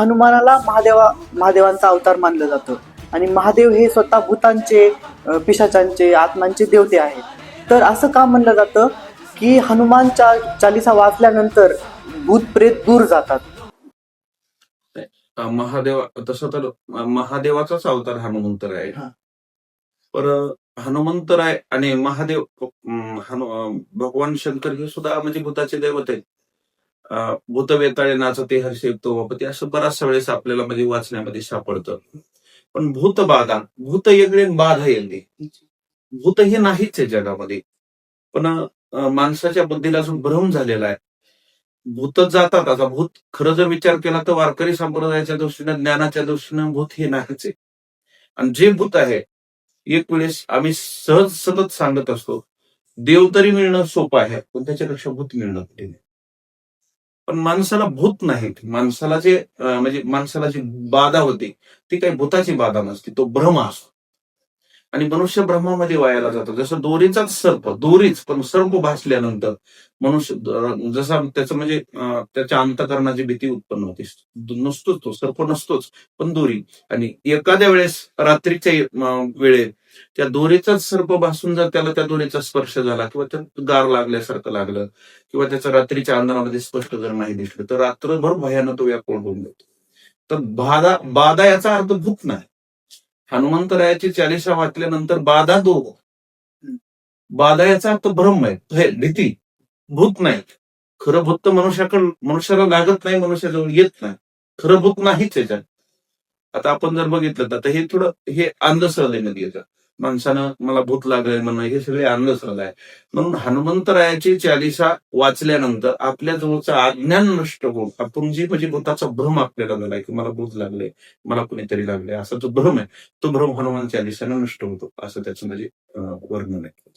हनुमानाला महादेवांचा अवतार मानलं जातं आणि महादेव हे स्वतः भूतांचे पिशाचांचे आत्मांचे देवते आहेत. तर असं का म्हणलं जातं की हनुमानच्या चालिसा वाचल्यानंतर भूत प्रेत दूर जातात. महादेवा तसं तर महादेवाचाच अवतार हनुमंतर आहे. हा. पर हनुमंतराय आणि महादेव भगवान शंकर हे सुद्धा म्हणजे भूताचे दैवत आहेत. भूत वेताळे नाचते हर्षयुक्त वापते असं बराचशा वेळेस आपल्याला म्हणजे वाचण्यामध्ये सापडतं. पण भूतबाधा भूत वेगळे बाधा येते. भूत हे नाहीच आहे जगामध्ये. पण माणसाच्या बुद्धीला जो भ्रम झालेला आहे. भूत जातात. आता भूत खरं जर विचार केला तर वारकरी संप्रदायाच्या दृष्टीने ज्ञानाच्या दृष्टीने भूत हे नाहीच आहे. आणि जे भूत आहे एक वेळेस आम्ही सहज सतत सांगत असतो, देव तरी मिळणं सोपं आहे पण त्याच्यापेक्षा भूत मिळणं कठीण आहे. पण माणसाला भूत नाहीत. माणसाला जे म्हणजे माणसाला जी बाधा होती ती काही भूताची बाधा नसते, तो भ्रम असतो. आणि मनुष्य भ्रमामध्ये वायाला जातो. जसं दोरीचाच सर्प, दोरीच पण सर्प भासल्यानंतर मनुष्य जसा त्याचं म्हणजे त्याच्या अंतःकरणाची भीती उत्पन्न होते. नसतोच तो सर्प नसतोच, पण दोरी. आणि एखाद्या वेळेस रात्रीच्या वेळेत त्या दोरीचाच सर्प भासून जर त्याला त्या दोरीचा स्पर्श झाला किंवा त्या गार लागल्यासारखं लागलं किंवा त्याचं रात्रीच्या अंधारामध्ये स्पष्ट जर नाही दिसलं तर रात्रभर भयानं तो व्याकुळ होऊन जातो. तर बाधा याचा अर्थ भूत नाही. हनुमंतरायाची चालिसा वाचल्यानंतर बाधा बाधा याचा अर्थ भ्रम आहे, भीती. भूत नाही. खरं भूत तर मनुष्याला लागत नाही, मनुष्याजवळ येत नाही. खरं भूत नाहीच याच्यात. आता आपण जर बघितलं तर हे थोडं हे अंधश्रद्धेमध्ये येतं. माणसानं मला भूत लागलंय म्हणणं हे सगळे अंधश्रद्धा आहे. म्हणून हनुमंतरायाची चालिसा वाचल्यानंतर आपल्या जवळचं अज्ञान नष्ट होऊन आपण जी म्हणजे भूताचा भ्रम आपल्याला झालाय की मला भूत लागले, मला कुणीतरी लागले असा जो भ्रम आहे तो भ्रम हनुमान चालिसानं नष्ट होतो असं त्याचं म्हणजे वर्णन आहे.